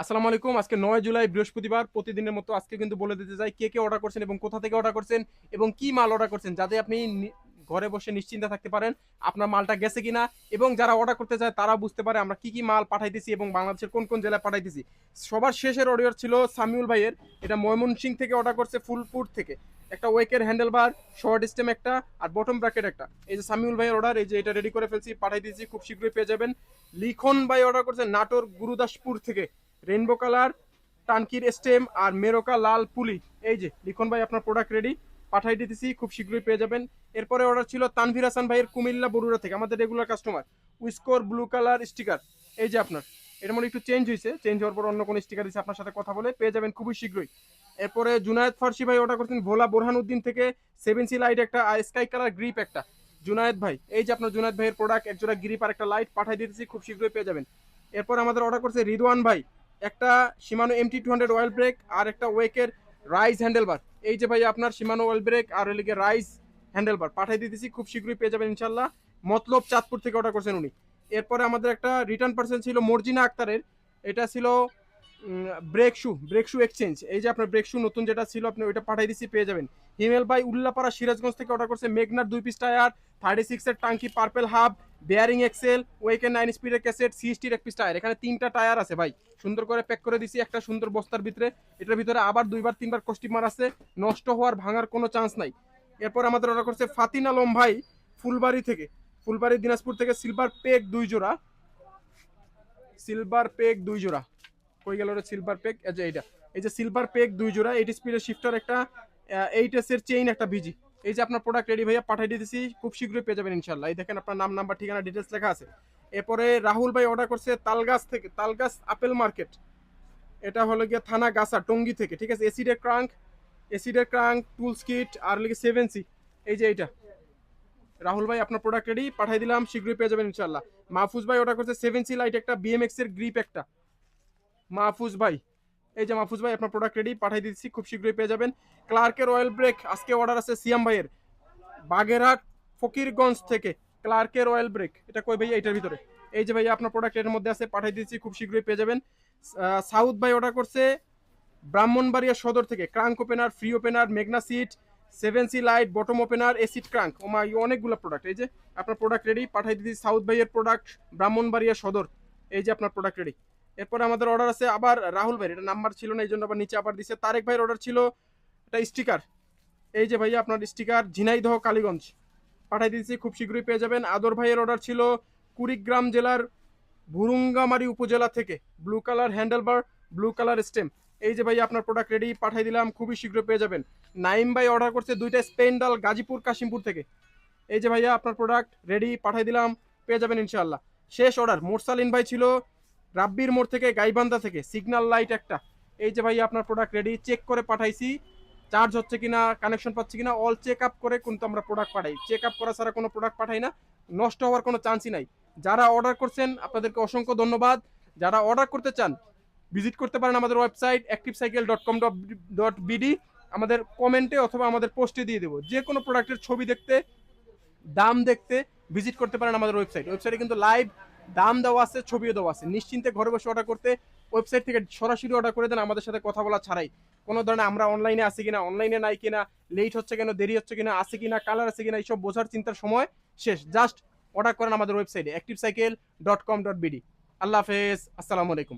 আসসালামু আলাইকুম। আজকে ৯ জুলাই বৃহস্পতিবার। প্রতিদিনের মতো আজকে কিন্তু বলে দিতে চাই কে অর্ডার করছেন এবং কোথা থেকে অর্ডার করছেন এবং কি মাল অর্ডার করছেন, যাতে আপনি ঘরে বসে নিশ্চিন্তে থাকতে পারেন আপনার মালটা গেছে কিনা, এবং যারা অর্ডার করতে চায় তারা বুঝতে পারে আমরা কি মাল পাঠাইতেছি এবং বাংলাদেশের কোন কোন জেলায় পাঠাইতেছি। সবার শেষের অর্ডার ছিল সামিউল ভাইয়ের। এটা ময়মনসিংহ থেকে অর্ডার করছে, ফুলপুর থেকে। একটা ওয়েকের হ্যান্ডেল বার, শর্ট স্টেম একটা, আর বটম ব্র্যাকেট একটা। এই যে সামিউল ভাইয়ের অর্ডার, এই যে এটা রেডি করে ফেলছি, পাঠাই দিয়েছি, খুব শীঘ্রই পেয়ে যাবেন। লিখন ভাই অর্ডার করছে নাটোর গুরুদাসপুর থেকে, রেইনবো কালার টানকির স্টেম আর মেরোকা লাল পুলি। এই যে লিখন ভাই আপনার প্রোডাক্ট রেডি, পাঠাই দিতেছি, খুব শীঘ্রই পেয়ে যাবেন। এরপরে অর্ডার ছিল তানভীর হাসান ভাইয়ের, কুমিল্লা বরুড়া থেকে, আমাদের রেগুলার কাস্টমার। উইস্কোর ব্লু কালার স্টিকার, এই যে আপনার। এর মধ্যে একটু চেঞ্জ হয়েছে, চেঞ্জ হওয়ার পর অন্য কোনো স্টিকার দিচ্ছে, আপনার সাথে কথা বলে পেয়ে যাবেন খুবই শীঘ্রই। এরপরে জুনায়েদ ফার্সি ভাই অর্ডার করছেন ভোলা বোরহানুদ্দিন থেকে, 7C লাইট একটা আর স্কাই কালার গ্রিপ একটা। জুনায়েদ ভাই, এই যে আপনার জুনায়েদ ভাইয়ের প্রোডাক্ট, একজোড়া গ্রিপ আর একটা লাইট পাঠাই দিতেছি, খুব শীঘ্রই পেয়ে যাবেন। এরপর আমাদের অর্ডার করছে রিদওয়ান ভাই, একটা শিমানো MT200 অয়েল ব্রেক আর একটা ওয়েকের রাইজ হ্যান্ডেল বার। এই যে ভাই আপনার শিমানো অয়েল ব্রেক আর ওইদিকে রাইজ হ্যান্ডেল বার পাঠিয়ে দিতেছি, খুব শীঘ্রই পেয়ে যাবেন ইনশাল্লাহ। মতলব চাঁদপুর থেকে অর্ডার করছেন উনি। এরপরে আমাদের একটা রিটার্ন পার্সেল ছিল মর্জিনা আক্তারের, এটা ছিল ব্রেক শু এক্সচেঞ্জ। এই যে আপনার ব্রেক শু নতুন যেটা ছিল, আপনি ওইটা পাঠিয়ে দিচ্ছি, পেয়ে যাবেন। হিমেল ভাই উল্লাপাড়া সিরাজগঞ্জ থেকে অর্ডার করছে মেঘনার 2 পিস টায়ার, 36 এর টাঙ্কি, পার্পেল হাব, বেয়ারিং এক্সেল, ওয়েকের 9 স্পিডের ক্যাসেট, সিএসটির 1 পিস টায়ার। এখানে 3টা টায়ার আছে ভাই, সুন্দর করে প্যাক করে দিছি একটা সুন্দর বস্তার ভিতরে। এটার ভিতরে আবার 2বার 3বার কস্টিমার আছে, নষ্ট হওয়ার ভাঙার কোনো চান্স নাই। এরপর আমাদের অর্ডার করছে ফাতিন আলম ভাই ফুলবাড়ি থেকে, ফুলবাড়ি দিনাজপুর থেকে, সিলভার পেক 2 জোড়া, সিলভার পেক 2 জোড়া। কই গেল রে সিলভার পেক? এই যে এইটা, এই যে সিলভার পেক 2 জোড়া, 8 স্পিডের শিফটার একটা, 8S এর চেইন একটা বিজি। এই যে আপনার প্রোডাক্ট রেডি ভাইয়া, পাঠিয়ে দিতেছি, খুব শীঘ্রই পেয়ে যাবেন ইনশাল্লাহ। এই দেখেন আপনার নাম, নাম্বার, ঠিকানা, ডিটেলস লেখা আছে। এরপরে রাহুল ভাই অর্ডার করছে তালগাছ থেকে, তালগাছ আপেল মার্কেট, এটা হলো গিয়ে থানা গাছা টঙ্গি থেকে, ঠিক আছে। এসিডের ক্রাঙ্ক টুলস কিট আর লিখে 7C। এই যে এইটা রাহুল ভাই আপনার প্রোডাক্ট রেডি, পাঠিয়ে দিলাম, শীঘ্রই পেয়ে যাবেন ইনশাল্লাহ। মাহফুজ ভাই অর্ডার করছে 7C লাইট একটা, BMX এর গ্রিপ একটা। মাহফুজ ভাই, এই যে মাহফুজ ভাই আপনার প্রোডাক্ট রেডি, পাঠিয়ে দিচ্ছি, খুব শীঘ্রই পেয়ে যাবেন। ক্লার্কের অয়েল ব্রেক আজকে অর্ডার আছে সিয়াম ভাইয়ের, বাগেরহাট ফকিরগঞ্জ থেকে। ক্লার্কের অয়েল ব্রেক, এটা কই ভাইয়া? এটার ভিতরে। এই যে ভাইয়া আপনার প্রোডাক্ট এর মধ্যে আছে, পাঠিয়ে দিচ্ছি, খুব শীঘ্রই পেয়ে যাবেন। সাউথ ভাই অর্ডার করছে ব্রাহ্মণবাড়িয়া সদর থেকে, ক্রাঙ্ক ওপেনার, ফ্রি ওপেনার, মেঘনা seat, 7C light, bottom opener, acid crank. ও মা, অনেকগুলো প্রোডাক্ট। এই যে আপনার প্রোডাক্ট রেডি, পাঠিয়ে দিচ্ছি, সাউথ ভাইয়ের প্রোডাক্ট, ব্রাহ্মণবাড়িয়া সদর। এই যে আপনার প্রোডাক্ট রেডি। এরপরে আমাদের অর্ডার আছে আবার রাহুল ভাই, এটা নাম্বার ছিল না এই জন্য আবার নিচে আবার দিচ্ছে। তারেক ভাইয়ের অর্ডার ছিল এটা স্টিকার। এই যে ভাইয়া আপনার স্টিকার, ঝিনাইদহ কালীগঞ্জ, পাঠিয়ে দিচ্ছি, খুব শীঘ্রই পেয়ে যাবেন। আদর ভাইয়ের অর্ডার ছিল কুড়িগ্রাম জেলার ভুরুঙ্গামারি উপজেলা থেকে, blue colour handlebar, blue colour stem. এই যে ভাই আপনার প্রোডাক্ট রেডি, পাঠিয়ে দিলাম, খুবই শীঘ্র পেয়ে যাবেন। নাইম ভাই অর্ডার করছে 2টা স্পেন্ডাল, গাজীপুর কাশিমপুর থেকে। এই যে ভাইয়া আপনার প্রোডাক্ট রেডি, পাঠিয়ে দিলাম, পেয়ে যাবেন ইনশাল্লাহ। শেষ অর্ডার মোরসালিন ভাই ছিল রাব্বির মোড় থেকে, গাইবান্ধা থেকে, সিগন্যাল লাইট একটা। এই যে ভাইয়া আপনার প্রোডাক্ট রেডি, চেক করে পাঠাইছি, চার্জ হচ্ছে কিনা, কানেকশন পাচ্ছে কিনা, অল চেক আপ করে কিন্তু আমরা প্রোডাক্ট পাঠাই। চেক আপ করা ছাড়া কোনো প্রোডাক্ট পাঠাই না, নষ্ট হওয়ার কোনো চান্সই নাই। যারা অর্ডার করছেন আপনাদেরকে অসংখ্য ধন্যবাদ। যারা অর্ডার করতে চান ভিজিট করতে পারেন আমাদের ওয়েবসাইট activecycle.com.bd। আমাদের কমেন্টে অথবা আমাদের পোস্টে দিয়ে দেবো, যে কোনো প্রোডাক্টের ছবি দেখতে, দাম দেখতে ভিজিট করতে পারেন আমাদের ওয়েবসাইটে কিন্তু লাইভ দাম দেওয়া আছে, ছবিও দেওয়া আছে। নিশ্চিন্তে ঘরে বসে অর্ডার করতে, ওয়েবসাইট থেকে সরাসরি অর্ডার করে দেন আমাদের সাথে কথা বলা ছাড়াই। কোনো ধরনের আমরা অনলাইনে আছি কিনা, অনলাইনে নাই কিনা, লেট হচ্ছে কেন, দেরি হচ্ছে কিনা, আছে কিনা, কালার আছে কিনা, এইসব বোঝার চিন্তার সময় শেষ। জাস্ট অর্ডার করেন আমাদের ওয়েবসাইটে activecycle.com.bd। আল্লাহ হাফেজ, আসসালামু আলাইকুম।